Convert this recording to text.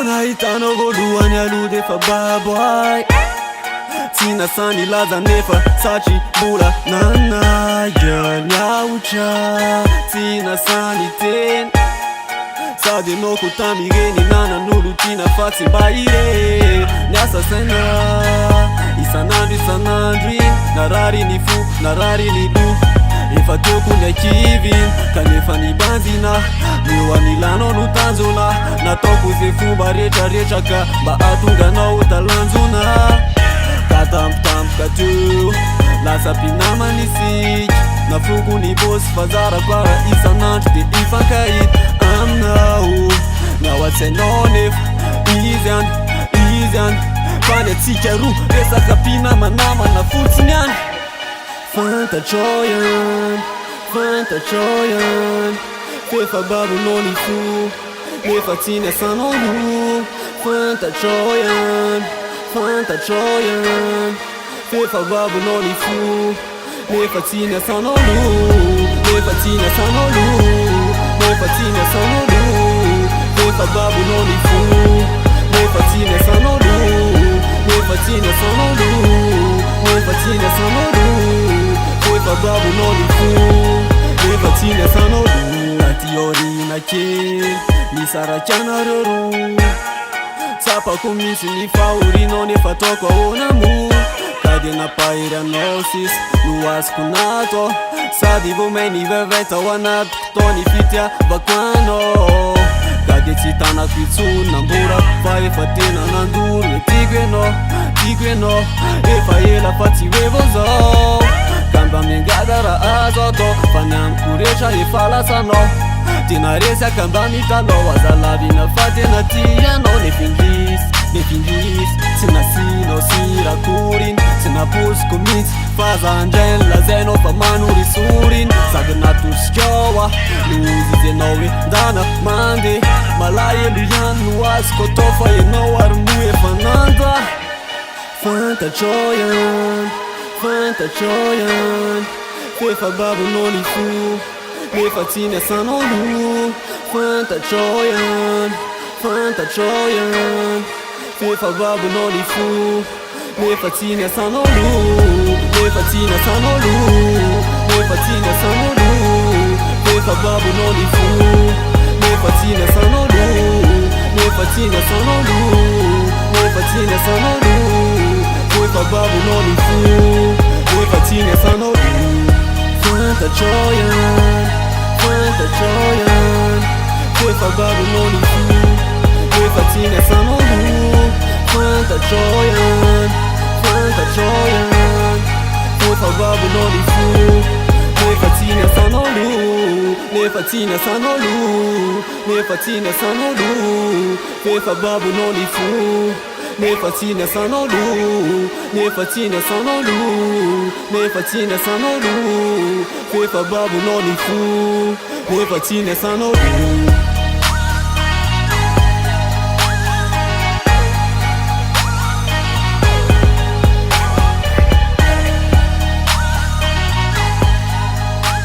Nahitano voalohany aloha defa baboay tsy nasany laza nefa satry mbola nanaya niaotra tsy nasany teny sady anao ko tamireny nanan'olo tiana fa tsy mba ire niasa saina isan'andro iny narary ny fo narary ny lo efa tokony akiviny kanefa nibanjina eo anilanao no tanjona nataoko ze fomba rehetrarehetra ka mba atonganao talanjona ka tampotampoka teo lasa mpinamana isika nafoko ny bosy fazarako ara isan'andro de ifankahita aminao nao atsainao nefa izy any fa ny atsika roa resaka mpinamanamana fotsiny any fantatrao yan fefa babonao ny fo nefa tsy niasanao lo fantatrao yan fefa babonao ny fo nefa tsy niasanao lo nefa babonao ny fo nefa tsy niasanao lo nefa babonao ny fo nefa tsy niasanao lo aty aorina kely misarakanareo ro tsapako misy ny fahorinao nefa ataoko ahoana mo ka de napahiranao sisy no azoko natao sady vo may nivavay tao anaty fotoany fitiavako anao ka de tsy tanako itsony nambora fa efa tena nandoro e tiako enao efa ela fa tsy hoe vo zao ka mba miangada raha azo atao fa ny amiko rehetra efa lasanao tena resaka mba mitalao azalavina fa tena tianao nefindrisy tsy nasinao sirakoriny tsy naposiko mihitsy fa zandray lazainao fa manorisoriny sady natosikao a lozy izy anao hoe ndana mande malahelo ihany no azoko atao fa enao ary mo efa nanda fantatrao yan fefa babonao ny fo nefa tsy niasanao lo fantatrao yan fefa babonao ny fo nefa tsy niasanao lo fefa babonao ny fo nefa tsy niasanao lo fefa babonao ny fo nefa tsy niasanao lo fantatrao yan fefa babonao ny fo nefa tsy niasanao lo fantatrao yan fefa babonao ny fo nefa tsy niasanao lo fefa babonao ny fo nefa tsy niasanao lo fefa babonao ny fo nefa tsy niasanao lo